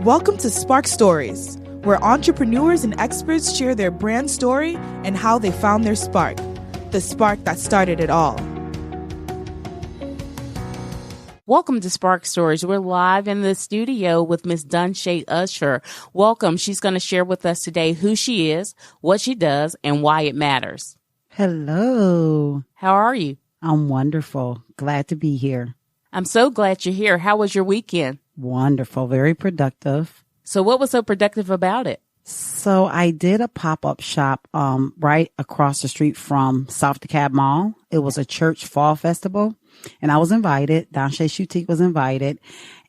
Welcome to Spark Stories, where entrepreneurs and experts share their brand story and how they found their spark, the spark that started it all. Welcome to Spark Stories. We're live in the studio with Miss Donsh Usher. Welcome. She's going to share with us today who she is, what she does, and why it matters. Hello. How are you? I'm wonderful. Glad to be here. I'm so glad you're here. How was your weekend? Wonderful. Very productive. So what was so productive about it? So I did a pop-up shop right across the street from South DeKalb Mall. It was a church fall festival, and I was invited. Donsh Shoetique was invited.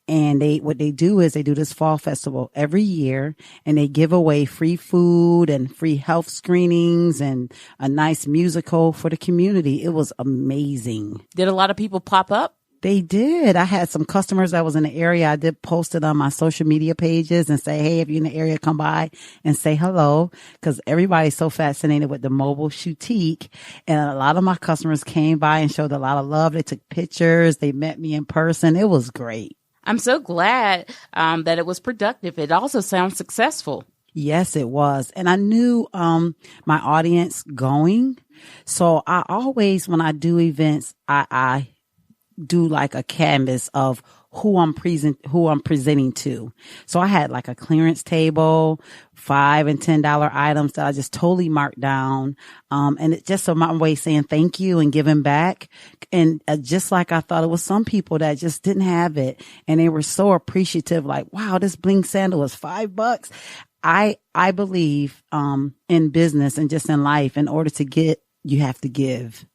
And what they do is they do this fall festival every year, and they give away free food and free health screenings and a nice musical for the community. It was amazing. Did a lot of people pop up? They did. I had some customers that was in the area. I did post it on my social media pages and say, hey, if you're in the area, come by and say hello, because everybody's so fascinated with the mobile Shoetique. And a lot of my customers came by and showed a lot of love. They took pictures. They met me in person. It was great. I'm so glad that it was productive. It also sounds successful. Yes, it was. And I knew my audience going. So I always, when I do events, I do like a canvas of who I'm presenting to. So I had like a clearance table, $5 and $10 items that I just totally marked down. And it's just my way of saying thank you and giving back. And just like I thought it was some people that just didn't have it, and they were so appreciative, like, wow, this bling sandal is $5. I believe, in business and just in life, in order to get, you have to give.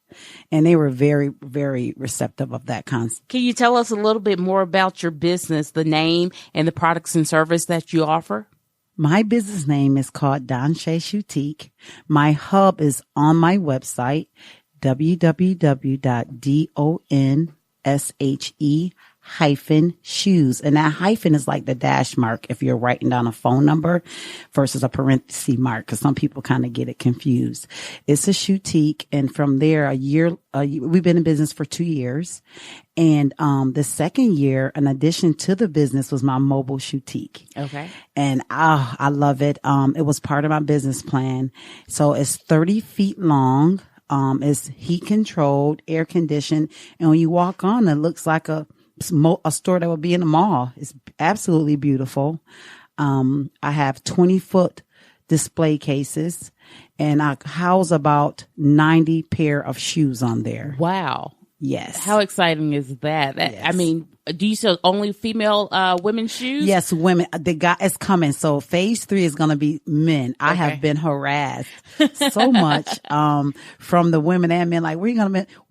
And they were very, very receptive of that concept. Can you tell us a little bit more about your business, the name and the products and service that you offer? My business name is called Donsh Shoetique. My hub is on my website, www.donshe-shoes. And that hyphen is like the dash mark if you're writing down a phone number versus a parenthesis mark, because some people kind of get it confused. It's a Shoetique. And from there, we've been in business for 2 years. And the second year, in addition to the business, was my mobile Shoetique. Okay. And I love it. It was part of my business plan. So it's 30 feet long. It's heat controlled, air conditioned. And when you walk on, it looks like a store that would be in a mall. It's absolutely beautiful. I have 20-foot display cases, and I house about 90 pair of shoes on there. Wow. Yes. How exciting is that? Yes. I mean, do you sell only female women's shoes? Yes, women. The guy is coming. So phase 3 is going to be men. I have been harassed so much from the women and men. Like, where are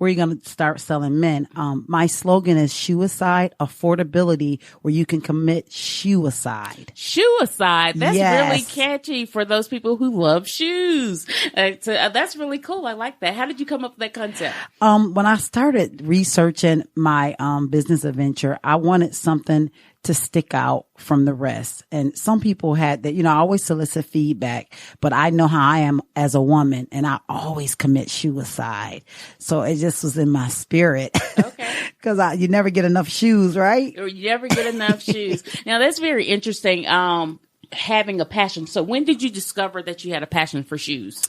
you going to start selling men? My slogan is shoeicide, affordability, where you can commit shoeicide. Shoeicide. That's Yes. really catchy for those people who love shoes. That's really cool. I like that. How did you come up with that concept? When I started researching my business adventure, I wanted something to stick out from the rest. And some people had that, I always solicit feedback, but I know how I am as a woman, and I always commit shoeicide. So it just was in my spirit. Okay. Because you never get enough shoes, right? Or you never get enough shoes. Now, that's very interesting. Having a passion. So when did you discover that you had a passion for shoes?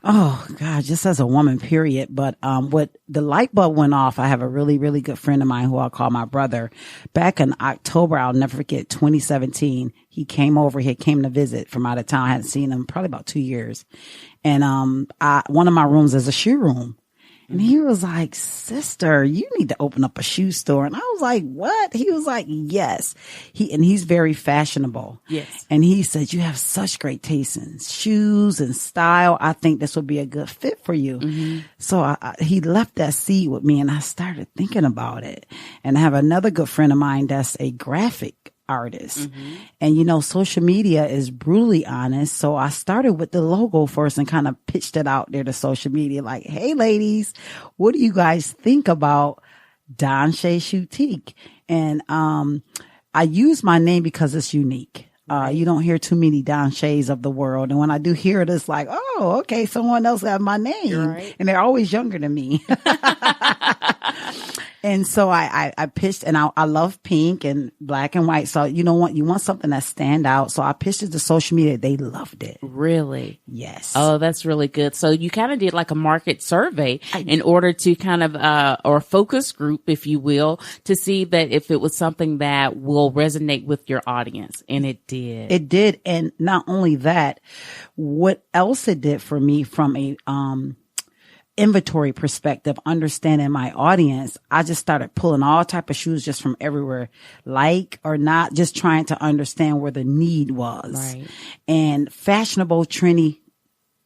Oh God, just as a woman, period. But, what the light bulb went off, I have a really, really good friend of mine who I'll call my brother. Back in October, I'll never forget, 2017, he came to visit from out of town. I hadn't seen him probably about 2 years. And, one of my rooms is a shoe room. And he was like, sister, you need to open up a shoe store. And I was like, what? He was like, yes. He's very fashionable. Yes. And he said, you have such great taste in shoes and style. I think this would be a good fit for you. Mm-hmm. So he left that seed with me, and I started thinking about it. And I have another good friend of mine that's a graphic artist. Mm-hmm. And social media is brutally honest. So I started with the logo first and kind of pitched it out there to social media, like, hey ladies, what do you guys think about Donsh Shoetique? And I use my name because it's unique. You don't hear too many Donshes of the world. And when I do hear it, it's like, oh, okay, someone else has my name. Right. And they're always younger than me. And so I pitched, and I love pink and black and white. So you want something that stand out. So I pitched it to social media. They loved it. Really? Yes. Oh, that's really good. So you kind of did like a market survey in order to kind of, or a focus group, if you will, to see that if it was something that will resonate with your audience. And it did. It did. And not only that, what else it did for me from a, inventory perspective, understanding my audience, I just started pulling all type of shoes just from everywhere, like or not, just trying to understand where the need was. Right. And fashionable, trendy,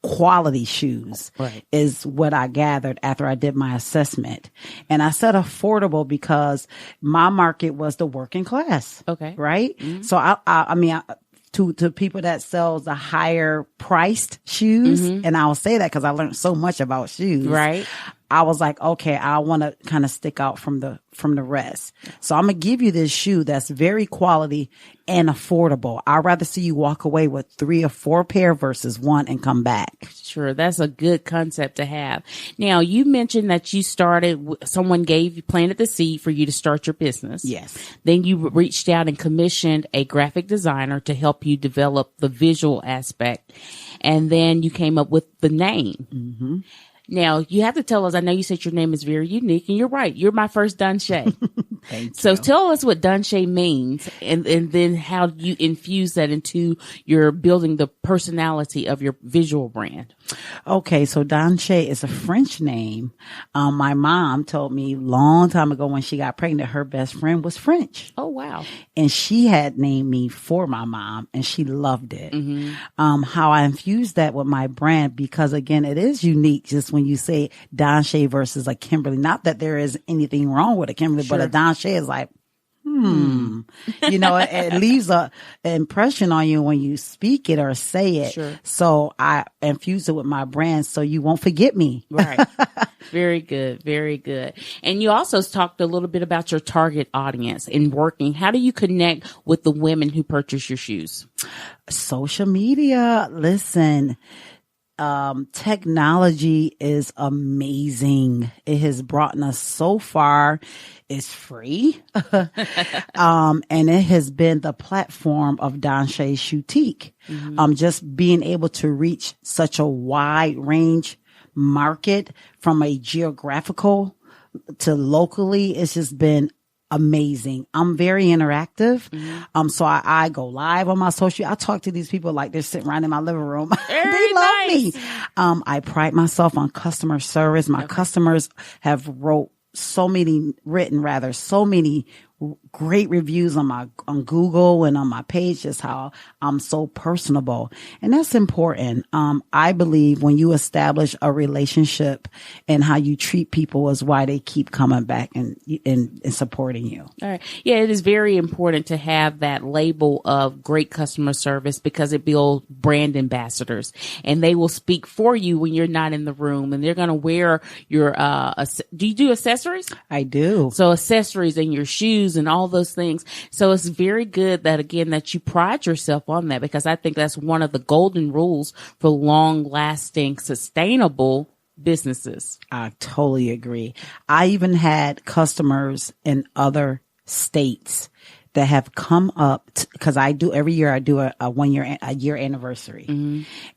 quality shoes Right. is what I gathered after I did my assessment. And I said affordable because my market was the working class. Okay. Right. So I mean, to people that sells the higher priced shoes. And I'll say that because I learned so much about shoes. Right. I was like, okay, I want to kind of stick out from the rest. So I'm going to give you this shoe that's very quality and affordable. I'd rather see you walk away with 3 or 4 pair versus 1 and come back. Sure. That's a good concept to have. Now, you mentioned that you someone planted the seed for you to start your business. Yes. Then you reached out and commissioned a graphic designer to help you develop the visual aspect. And then you came up with the name. Mm-hmm. Now, you have to tell us, I know you said your name is very unique, and you're right. You're my first Donsh. So tell us what Donsh means, and then how you infuse that into your building the personality of your visual brand. Okay, so Donsh is a French name. My mom told me long time ago when she got pregnant, her best friend was French. Oh, wow. And she had named me for my mom, and she loved it. How I infused that with my brand, because again, it is unique just when you say Donsh versus a Kimberly. Not that there is anything wrong with a Kimberly, but a Donsh is like, it leaves an impression on you when you speak it or say it. Sure. So I infuse it with my brand so you won't forget me. Right. Very good. Very good. And you also talked a little bit about your target audience and working. How do you connect with the women who purchase your shoes? Social media. Listen. Technology is amazing. It has brought us so far. It's free. And it has been the platform of Donsh Shoetique. Just being able to reach such a wide range market from a geographical to locally. It's just been amazing. I'm very interactive. So I go live on my social. I talk to these people like they're sitting around in my living room. They love me. I pride myself on customer service. My customers have written so many great reviews on Google and on my page, just how I'm so personable. And that's important. I believe when you establish a relationship and how you treat people is why they keep coming back and supporting you. All right. Yeah, it is very important to have that label of great customer service because it builds brand ambassadors and they will speak for you when you're not in the room, and they're going to wear your, do you do accessories? I do. So accessories and your shoes and all those things. So it's very good that, again, that you pride yourself on that, because I think that's one of the golden rules for long lasting, sustainable businesses. I totally agree. I even had customers in other states that have come up because I do every year. I do a year anniversary,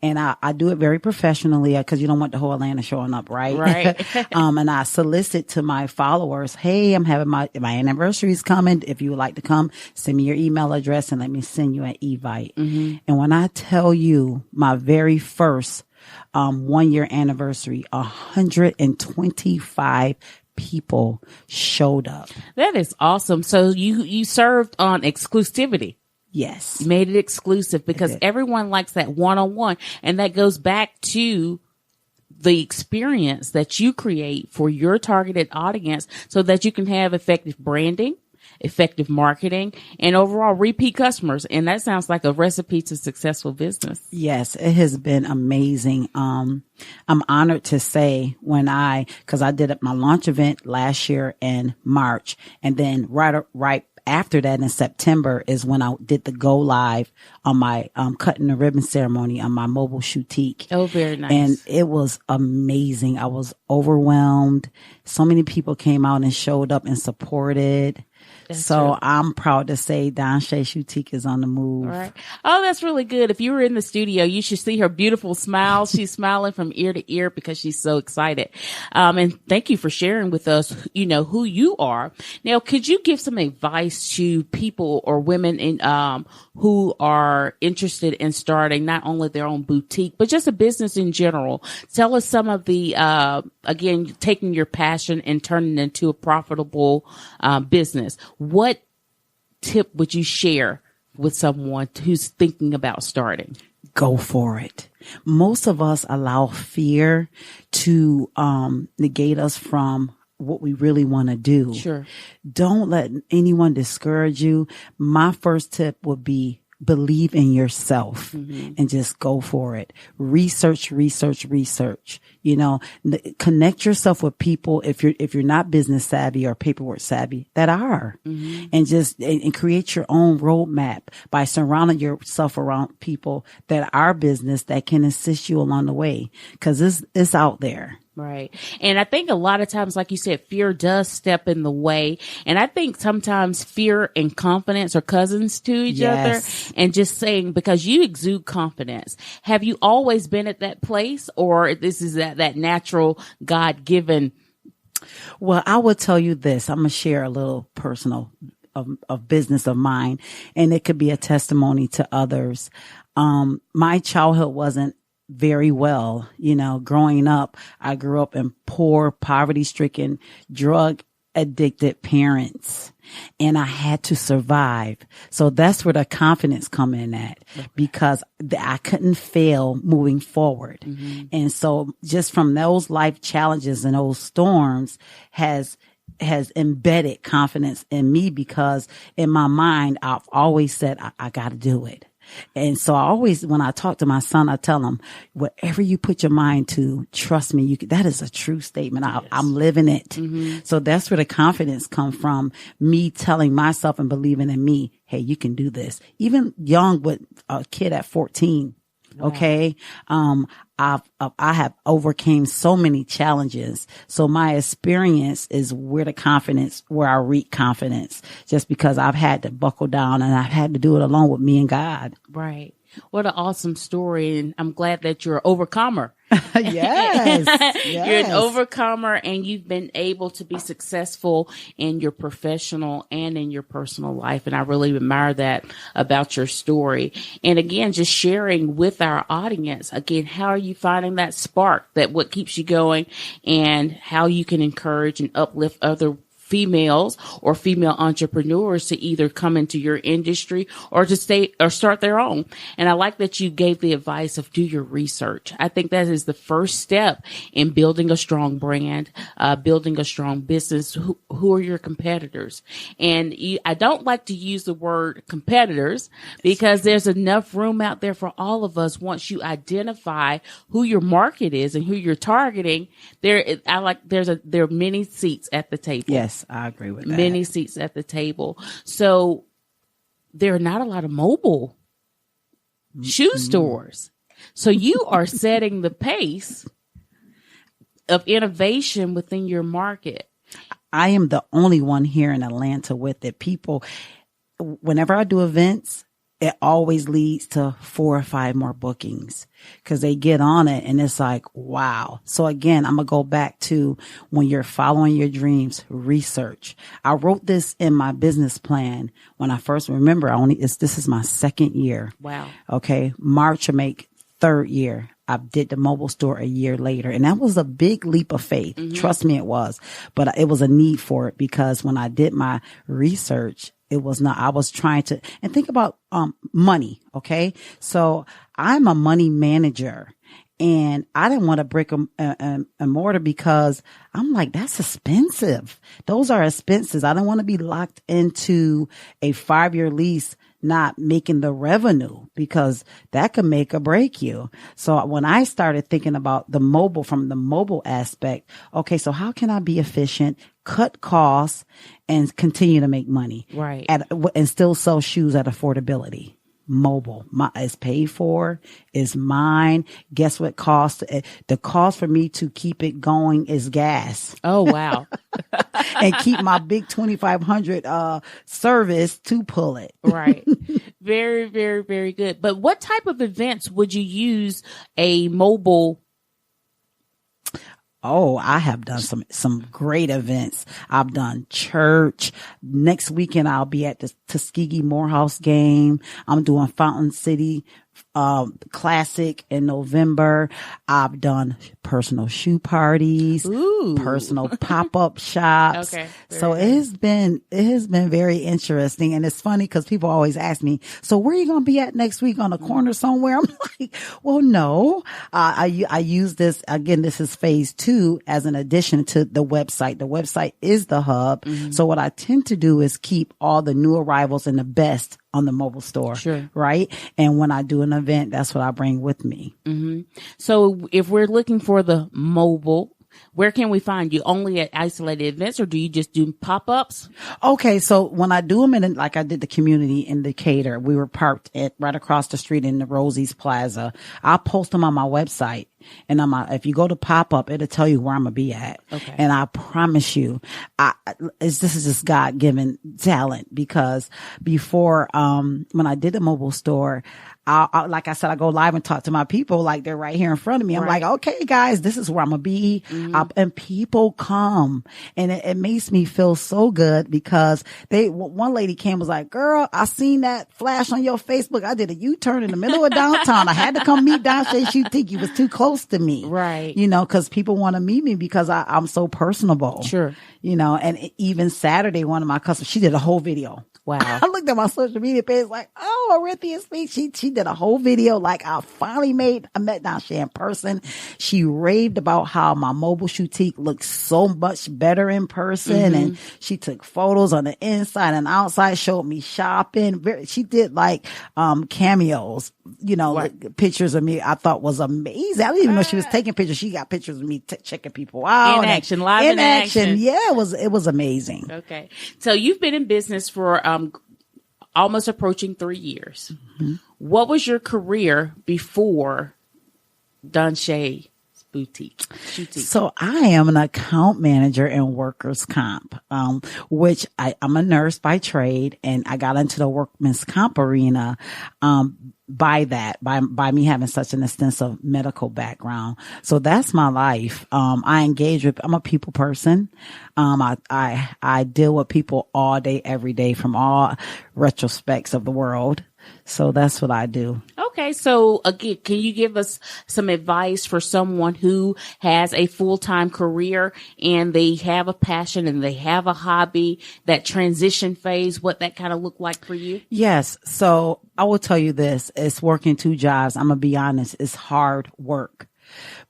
and I do it very professionally because you don't want the whole Atlanta showing up, right? Right. And I solicit to my followers, hey, I'm having my anniversary is coming. If you would like to come, send me your email address and let me send you an evite. And when I tell you my very first 1 year anniversary, 125 people showed up. That is awesome. So you served on exclusivity. Yes. You made it exclusive because everyone likes that one-on-one. And that goes back to the experience that you create for your targeted audience so that you can have effective branding, effective marketing, and overall repeat customers. And that sounds like a recipe to successful business. Yes, it has been amazing. I'm honored to say because I did my launch event last year in March, and then right after that in September is when I did the go live on my cutting the ribbon ceremony on my mobile Shoetique. Oh, very nice. And it was amazing. I was overwhelmed. So many people came out and showed up and supported. That's so true. I'm proud to say Donsh Shoetique is on the move. All right. Oh, that's really good. If you were in the studio, you should see her beautiful smile. She's smiling from ear to ear because she's so excited. And thank you for sharing with us, who you are. Now, could you give some advice to people or women who are interested in starting not only their own boutique, but just a business in general? Tell us some of the, again, taking your passion and turning it into a profitable business. What tip would you share with someone who's thinking about starting? Go for it. Most of us allow fear to negate us from what we really want to do. Sure. Don't let anyone discourage you. My first tip would be believe in yourself and just go for it. Research. Connect yourself with people if you're not business savvy or paperwork savvy that are, and just and create your own roadmap by surrounding yourself around people that are business that can assist you along the way, because it's out there. Right. And I think a lot of times, like you said, fear does step in the way. And I think sometimes fear and confidence are cousins to each other. And just saying, because you exude confidence. Have you always been at that place, or this is that natural God-given? Well, I will tell you this. I'm going to share a little personal of business of mine, and it could be a testimony to others. My childhood wasn't very well. Growing up, I grew up in poor, poverty-stricken, drug-addicted parents, and I had to survive. So that's where the confidence come in at, because I couldn't fail moving forward. And so just from those life challenges and those storms has embedded confidence in me, because in my mind, I've always said, I got to do it. And so I always, when I talk to my son, I tell him, whatever you put your mind to, trust me, that is a true statement. I'm living it. So that's where the confidence comes from, me telling myself and believing in me. Hey, you can do this. Even young with a kid at 14. Wow. Okay. I have overcame so many challenges. So my experience is where I reap confidence, just because I've had to buckle down and I've had to do it alone with me and God. Right. What an awesome story. And I'm glad that you're an overcomer. Yes. You're an overcomer, and you've been able to be successful in your professional and in your personal life. And I really admire that about your story. And again, just sharing with our audience, again, how are you finding that spark, that what keeps you going, and how you can encourage and uplift other females or female entrepreneurs to either come into your industry or to stay or start their own. And I like that you gave the advice of do your research. I think that is the first step in building a strong brand, building a strong business. Who are your competitors? And I don't like to use the word competitors, because there's enough room out there for all of us. Once you identify who your market is and who you're targeting, there are many seats at the table. Yes. I agree with that. Many seats at the table. So there are not a lot of mobile shoe stores. So you are setting the pace of innovation within your market. I am the only one here in Atlanta with it. People, whenever I do events, it always leads to 4 or 5 more bookings, because they get on it and it's like, wow. So again, I'm going to go back to when you're following your dreams, research. I wrote this in my business plan when I first remember. This is my second year. Wow. Okay. March will make 3rd year. I did the mobile store a year later, and that was a big leap of faith. Trust me, it was, but it was a need for it, because when I did my research, it was not, I was trying to, and think about, money. Okay. So I'm a money manager, and I didn't want to brick a mortar, because I'm like, that's expensive. Those are expenses. I don't want to be locked into a 5-year lease, not making the revenue, because that could make or break you. So when I started thinking about from the mobile aspect, okay, so how can I be efficient, cut costs, and continue to make money? Right. And still sell shoes at affordability. Mobile is paid for, is mine. Guess what cost? The cost for me to keep it going is gas. Oh, wow. And keep my big 2,500 service to pull it. Right. Very, very, very good. But what type of events would you use a mobile? Oh, I have done some great events. I've done church. Next weekend, I'll be at the Tuskegee Morehouse game. I'm doing Fountain City Classic in November. I've done personal shoe parties, personal pop-up shops. Okay. So it has been very interesting. And it's funny because people always ask me, so where are you going to be at next week, on a corner somewhere? I'm like, well, no, I use this again. This is phase 2 as an addition to the website. The website is the hub. So what I tend to do is keep all the new arrivals and the best on the mobile store. Sure. Right. And when I do an event, that's what I bring with me. So if we're looking for the mobile, where can we find you? Only at isolated events, or do you just do pop-ups? Okay. So when I do them like I did the community in Decatur, we were parked right across the street in the Rosie's Plaza. I'll post them on my website. And if you go to pop up, it'll tell you where I'm gonna be at. Okay. And I promise you, this is just God given talent, because before, when I did the mobile store, I like I said, I go live and talk to my people like they're right here in front of me. I'm like, okay, guys, this is where I'm gonna be. And people come, and it makes me feel so good, because one lady came, was like, girl, I seen that flash on your Facebook. I did a U-turn in the middle of downtown. I had to come meet Donsh and Shoetique. You was too close to me. Right. Cause people want to meet me because I'm so personable. Sure. And even Saturday, one of my customers, she did a whole video. Wow. I looked at my social media page like, oh, Orinthia Speaks. She did a whole video. Like, I met Donsh in person. She raved about how my mobile Shoetique looks so much better in person. And she took photos on the inside and outside, showed me shopping. She did like, cameos, like pictures of me. I thought was amazing. I didn't even know she was taking pictures. She got pictures of me checking people out. In action, live in action. Yeah, it was amazing. Okay. So you've been in business for almost approaching 3 years. What was your career before Donsh Boutique? So I am an account manager in workers' comp, which I'm a nurse by trade, and I got into the workman's comp arena by me having such an extensive medical background. So that's my life. I'm a people person. I deal with people all day, every day, from all retrospects of the world. So that's what I do. Okay. So again, can you give us some advice for someone who has a full-time career and they have a passion and they have a hobby, that transition phase, what that kind of look like for you? Yes. So I will tell you this, it's working 2 jobs. I'm going to be honest. It's hard work,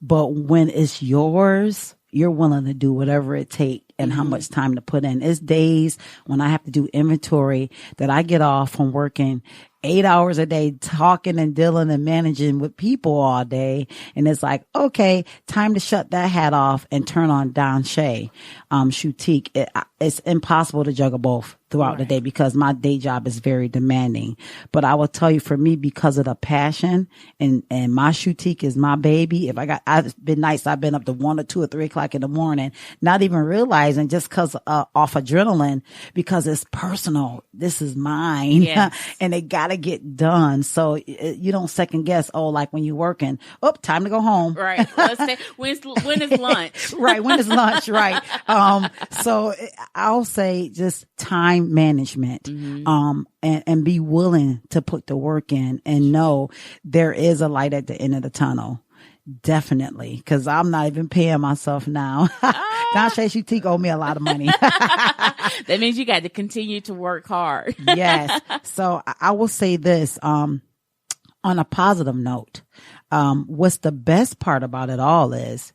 but when it's yours, you're willing to do whatever it takes and how much time to put in. It's days when I have to do inventory that I get off from working 8 hours a day, talking and dealing and managing with people all day. And it's like, okay, time to shut that hat off and turn on Donsh, Shoetique. It's impossible to juggle both throughout the day, because my day job is very demanding. But I will tell you, for me, because of the passion and my Shoetique is my baby. I've been nights I've been up to 1 or 2 or 3 o'clock in the morning, not even realizing, just cause, off adrenaline, because it's personal. This is mine. Yes. And it gotta get done. So you don't second guess. Oh, like when you're working, time to go home. Right. Let's say, when is lunch? Right. When is lunch? Right. So I'll say just time management, and be willing to put the work in, and know there is a light at the end of the tunnel. Definitely. Cause I'm not even paying myself now. Donsh Shoetique owe me a lot of money. That means you got to continue to work hard. Yes. So I will say this, on a positive note, what's the best part about it all is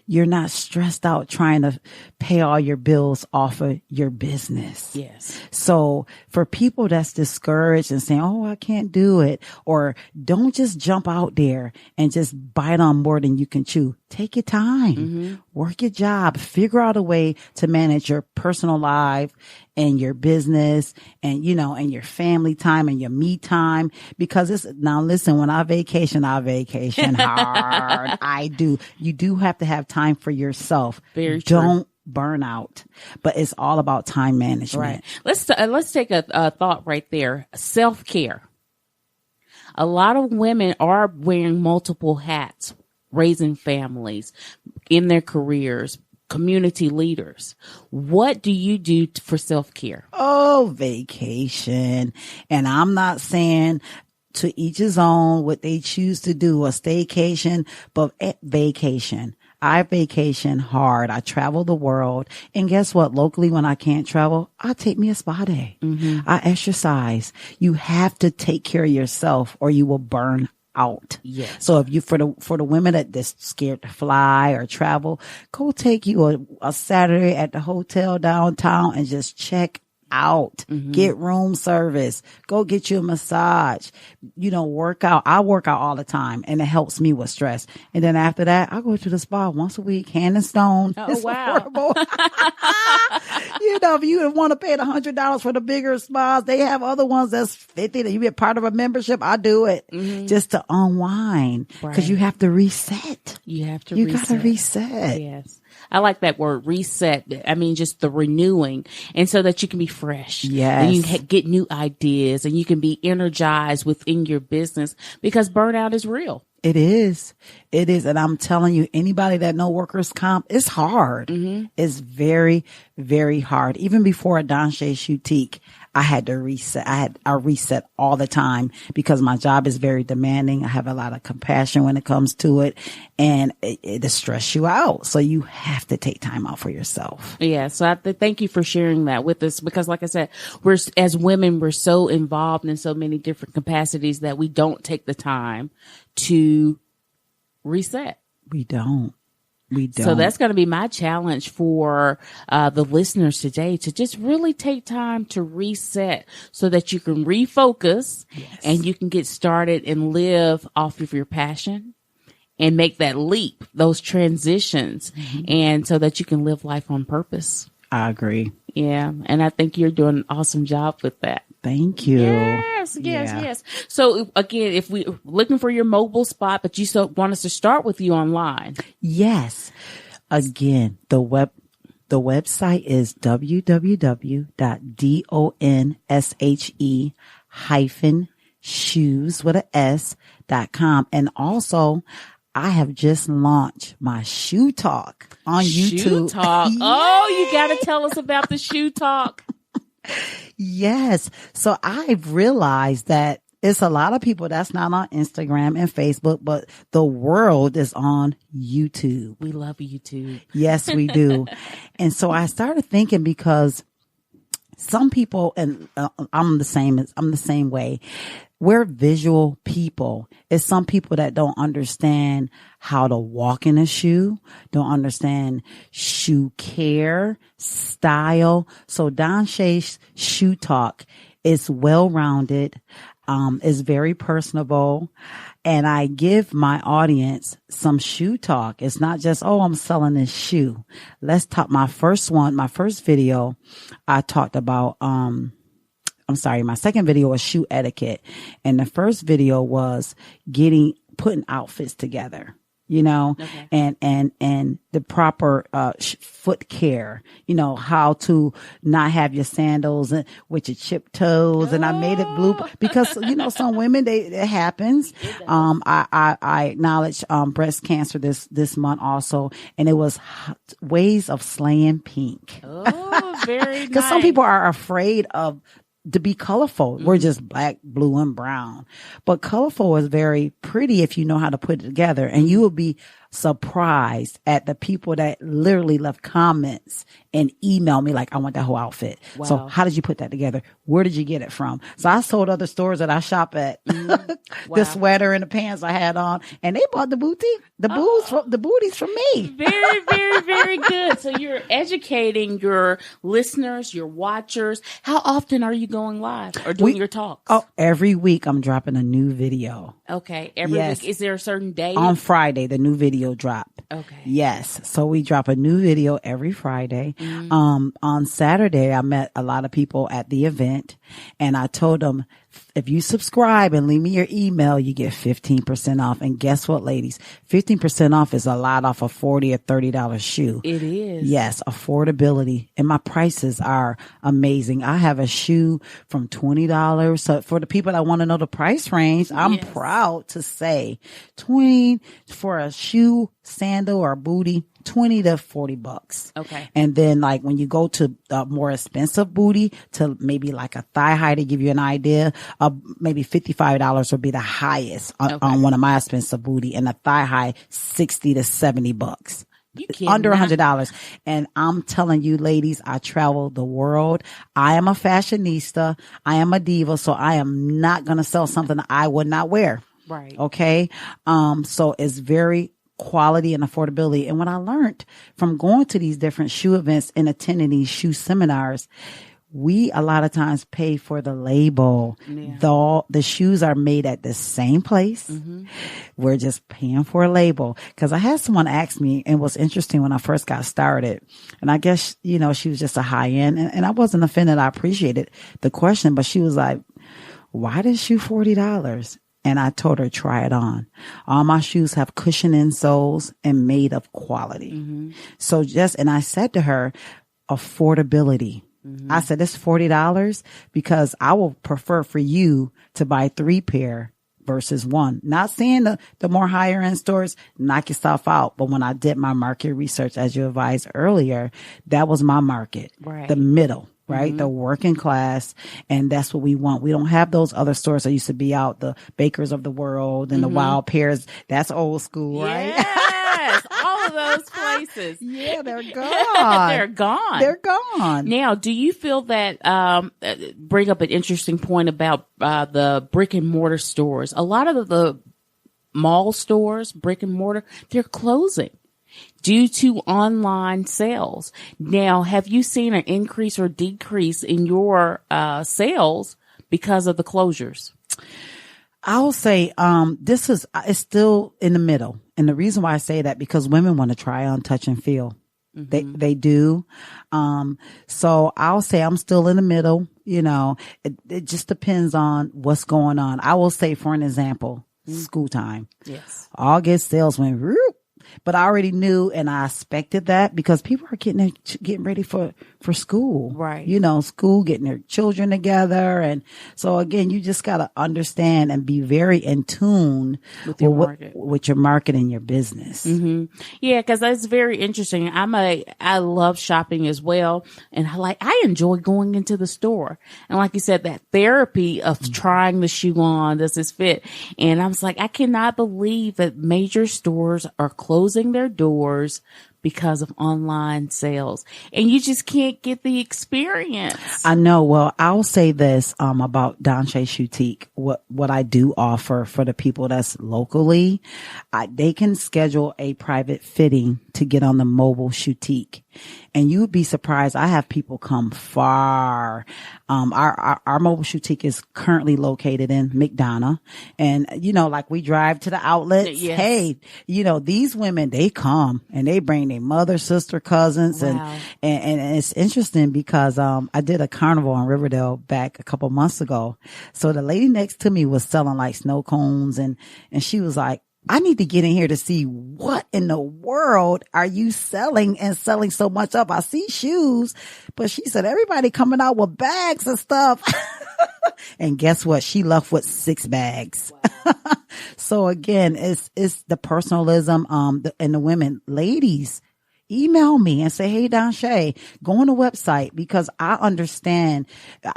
you're not stressed out trying to pay all your bills off of your business. Yes. So for people that's discouraged and saying, oh, I can't do it, or don't just jump out there and just bite on more than you can chew. Take your time, work your job, figure out a way to manage your personal life and your business and, and your family time and your me time. Because now listen, when I vacation hard. I do. You do have to have time for yourself. Very true. Don't burn out, but it's all about time management. Right. Let's take a thought right there. Self-care. A lot of women are wearing multiple hats, raising families, in their careers, community leaders. What do you do for self-care? Oh, vacation. And I'm not saying to each his own what they choose to do, a staycation, but vacation. I vacation hard. I travel the world. And guess what? Locally, when I can't travel, I take me a spa day. I exercise. You have to take care of yourself or you will burn out. Yes. So if you, for the women that's scared to fly or travel, go take you a Saturday at the hotel downtown and just check out, get room service, go get you a massage, work out. I work out all the time and it helps me with stress. And then after that, I go to the spa once a week, hand and stone. Oh, it's wow. affordable. If you want to pay the $100 for the bigger spas, they have other ones that's $50 that you get part of a membership. I do it just to unwind because you have to reset. You gotta reset. Yes. I like that word, reset. I mean, just the renewing, and so that you can be fresh. Yes. And you can get new ideas and you can be energized within your business because burnout is real. It is. It is. And I'm telling you, anybody that know workers' comp, it's hard. It's very, very hard. Even before Donsh Shoetique, I had to reset. I reset all the time because my job is very demanding. I have a lot of compassion when it comes to it, and it'll stress you out. So you have to take time out for yourself. Yeah. So thank you for sharing that with us because like I said, as women, we're so involved in so many different capacities that we don't take the time to reset. We don't. So that's going to be my challenge for the listeners today, to just really take time to reset so that you can refocus and you can get started and live off of your passion and make that leap, those transitions, and so that you can live life on purpose. I agree. Yeah. And I think you're doing an awesome job with that. Thank you. Yes. So again, if we're looking for your mobile spot, but you want us to start with you online. Yes. Again, the website is www.donshe-shoes.com. And also, I have just launched my Shoe Talk on YouTube. Shoe Talk. Oh, you got to tell us about the Shoe Talk. Yes. So I've realized that it's a lot of people that's not on Instagram and Facebook, but the world is on YouTube. We love YouTube. Yes, we do. And so I started thinking because some people, and I'm the same way. We're visual people. It's some people that don't understand how to walk in a shoe, don't understand shoe care, style. So Donsh's Shoe Talk is well-rounded, is very personable, and I give my audience some shoe talk. It's not just, oh, I'm selling this shoe. Let's talk. My first video, I talked about, my second video was shoe etiquette. And the first video was putting outfits together, and the proper, foot care, how to not have your sandals with your chipped toes. And I made it blue because, some women, it happens. I acknowledge, breast cancer this month also. And it was ways of slaying pink. Oh, very nice. Because some people are afraid to be colorful. We're just black, blue, and brown. But colorful is very pretty if you know how to put it together. And you will be surprised at the people that literally left comments and email me like, I want that whole outfit. Wow. So how did you put that together? Where did you get it from? So I sold other stores that I shop at Wow. the sweater and the pants I had on, and they bought the boutique, the booties from me. Very, very, very good. So you're educating your listeners, your watchers. How often are you going live or doing your talks? Oh, every week I'm dropping a new video. Okay. Every week. Is there a certain day? On Friday, the new video drop. Okay. Yes. So we drop a new video every Friday. On Saturday, I met a lot of people at the event, and I told them, if you subscribe and leave me your email, you get 15% off. And guess what, ladies? 15% off is a lot off a $40 or $30 shoe. It is. Yes, affordability. And my prices are amazing. I have a shoe from $20. So for the people that want to know the price range, I'm proud to say for a shoe, sandal, or booty, $20 to $40. Okay. And then like when you go to a more expensive booty to maybe like a thigh high, to give you an idea, maybe $55 would be the highest on one of my expensive booty, and a thigh high $60 to $70. Under $100. And I'm telling you, ladies, I travel the world. I am a fashionista. I am a diva. So I am not going to sell something that I would not wear. Right. Okay. So it's very quality and affordability. And what I learned from going to these different shoe events and attending these shoe seminars, we a lot of times pay for the label. Yeah. The shoes are made at the same place. We're just paying for a label. Cause I had someone ask me, and it was interesting when I first got started, and I guess, she was just a high end, and I wasn't offended. I appreciated the question, but she was like, why this shoe $40? And I told her, try it on. All my shoes have cushion insoles and made of quality. So and I said to her, affordability. I said, it's $40 because I will prefer for you to buy 3 pair versus 1. Not saying the more higher end stores knock yourself out. But when I did my market research, as you advised earlier, that was my market, right. The middle. Right? The working class. And that's what we want. We don't have those other stores that used to be out, the Bakers of the world and the Wild Pears. That's old school, right? Yes. All of those places. Yeah, they're gone. They're gone. They're gone. Now, do you feel that, bring up an interesting point about, the brick and mortar stores? A lot of the mall stores, brick and mortar, they're closing due to online sales. Now, have you seen an increase or decrease in your sales because of the closures? I'll say it's still in the middle. And the reason why I say that, because women want to try on, touch, and feel. They do. So I'll say I'm still in the middle. It just depends on what's going on. I will say, for an example, school time. Yes. August sales went whoop. But I already knew, and I expected that, because people are getting ready for school. Right. School, getting their children together. And so again, you just got to understand and be very in tune with your market and your business. Yeah. Cause that's very interesting. I love shopping as well. And I enjoy going into the store. And like you said, that therapy of trying the shoe on, does this fit? And I was like, I cannot believe that major stores are closing their doors because of online sales, and you just can't get the experience. I know. Well, I'll say this about Donsh Shoetique. What I do offer for the people that's locally, they can schedule a private fitting to get on the mobile Shoetique. And you would be surprised. I have people come far. Our mobile Shoetique is currently located in McDonough. And, like we drive to the outlets. Yes. Hey, these women, they come and they bring their mother, sister, cousins. Wow. And it's interesting because, I did a carnival in Riverdale back a couple months ago. So the lady next to me was selling like snow cones, and she was like, I need to get in here to see what in the world are you selling and selling so much up. I see shoes, but she said, everybody coming out with bags and stuff. And guess what? She left with 6 bags. Wow. So again, it's the personalism, and the women, ladies, email me and say, hey, Donsh, go on the website, because I understand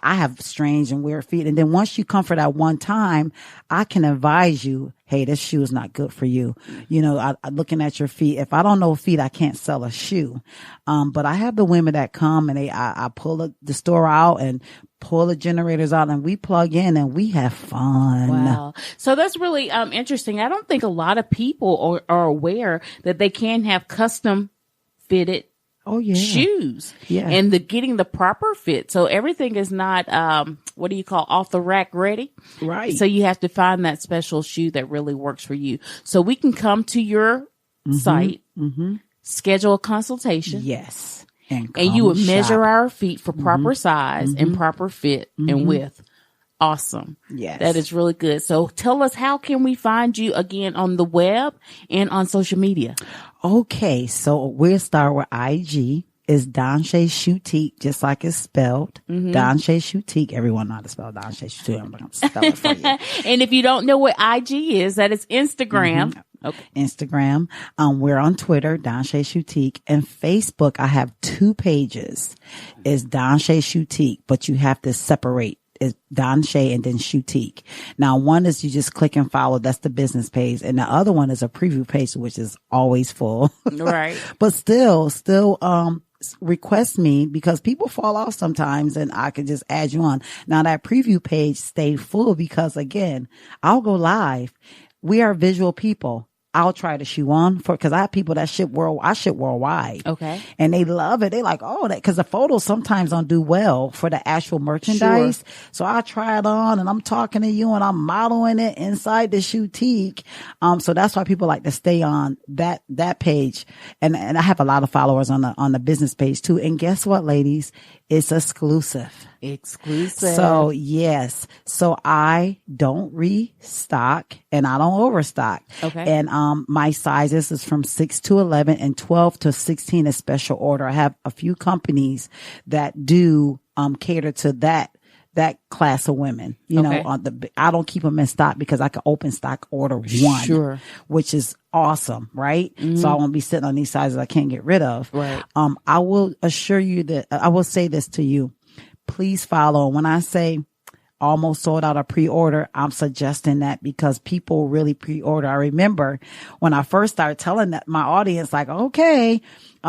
I have strange and weird feet. And then once you come for that one time, I can advise you, hey, this shoe is not good for you. You know, I looking at your feet. If I don't know feet, I can't sell a shoe. But I have the women that come and I pull the store out and pull the generators out and we plug in and we have fun. Wow. So that's really interesting. I don't think a lot of people are aware that they can have custom fitted shoes and getting the proper fit. So everything is not, off the rack ready. Right. So you have to find that special shoe that really works for you. So we can come to your site, schedule a consultation. Yes. And you would measure our feet for proper size and proper fit and width. Awesome. Yes. That is really good. So tell us, how can we find you again on the web and on social media? Okay. So we'll start with IG. Is Donsh Shoetique, just like it's spelled. Donsh Shoetique. Everyone know how to spell Donsh Shoetique. I'm going to spell it for you. And if you don't know what IG is, that is Instagram. Okay. Instagram. We're on Twitter, Donsh Shoetique, and Facebook. I have 2 pages. Is Donsh Shoetique, but you have to separate. Is Donsh and then Shoetique. Now, one is you just click and follow. That's the business page. And the other one is a preview page, which is always full. Right. But still, request me because people fall off sometimes and I could just add you on. Now that preview page stayed full because again, I'll go live. We are visual people. I'll try the shoe on because I have people that ship worldwide. Okay. And they love it. They like, because the photos sometimes don't do well for the actual merchandise. Sure. So I try it on and I'm talking to you and I'm modeling it inside the Shoetique. So that's why people like to stay on that page. And I have a lot of followers on the business page too. And guess what, ladies? It's exclusive. So yes. So I don't restock and I don't overstock. Okay. And my sizes is from 6 to 11 and 12 to 16 is special order. I have a few companies that do cater to that class of women. You know, I don't keep them in stock because I can open stock order one, which is awesome, right? So I won't be sitting on these sizes I can't get rid of. Right. I will assure you that I will say this to you. Please follow. When I say almost sold out a pre-order, I'm suggesting that because people really pre-order. I remember when I first started telling that my audience, like, okay,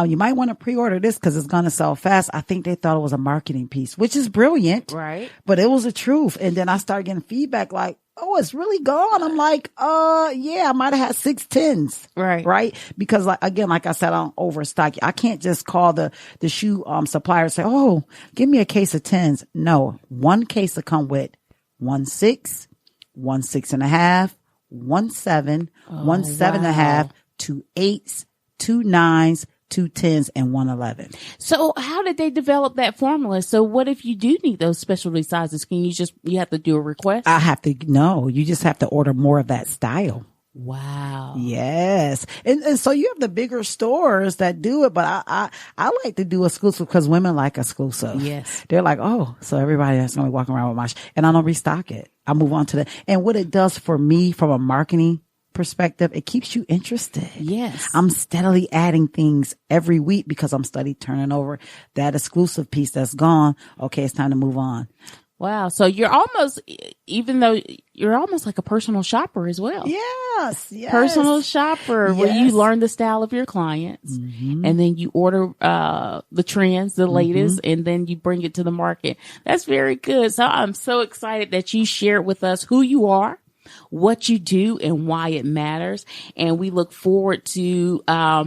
you might want to pre-order this because it's going to sell fast. I think they thought it was a marketing piece, which is brilliant. Right. But it was the truth. And then I started getting feedback like, oh, it's really gone. I'm like, yeah, I might have had 6 tens. Right. Right. Because like I said, I don't overstock. I can't just call the shoe supplier and say, oh, give me a case of 10s. No, one case will come with 1 6, 1 6.5, 1 7, 1 7.5, 2 8s, 2 9s, 2 10s, and 1 11. So how did they develop that formula? So what if you do need those specialty sizes? You have to do a request? No, you just have to order more of that style. Wow. Yes. And so you have the bigger stores that do it, but I like to do exclusive because women like exclusive. Yes. They're like, oh, so everybody that's going to be walking around with my, and I don't restock it. I move on to the, and what it does for me from a marketing perspective, it keeps you interested. Yes. I'm steadily adding things every week because I'm steadily turning over that exclusive piece that's gone. Okay. It's time to move on. Wow. So you're almost like a personal shopper as well. Yes. Personal shopper where you learn the style of your clients and then you order the trends, the latest, and then you bring it to the market. That's very good. So I'm so excited that you shared with us who you are, what you do, and why it matters. And we look forward to buy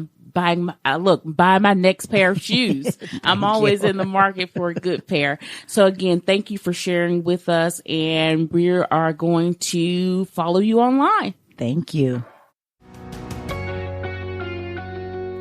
my next pair of shoes. I'm always in the market for a good pair. So again, thank you for sharing with us, and we are going to follow you online. Thank you.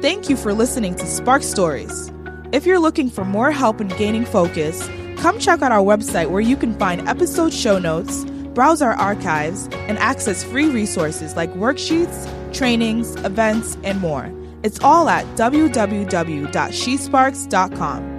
Thank you for listening to Spark Stories. If you're looking for more help in gaining focus, come check out our website where you can find episode show notes, browse our archives, and access free resources like worksheets, trainings, events, and more. It's all at www.shesparks.com.